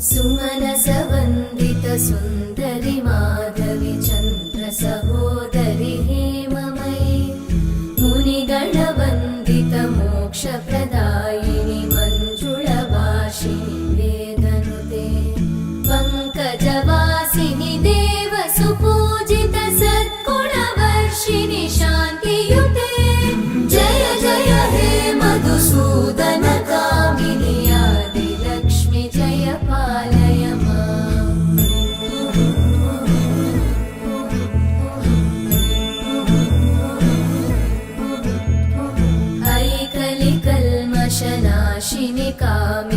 सुमनसवन्दित सुन्दरि माधवि चन्द्र सहोदरि हेममयि मुनिगणवन्दित मोक्षप्रदायिनि मञ्जुळभाषिणि वेदनुते पङ्कजवासिनि देवसुपूजित सद्गुणवर्षिणि शान्तियुते जय जय हे मधुसूदन कामिनि आदिलक्ष्मि जय पालय माम्। ऐकलिकल्मषनाशिनि कामिनि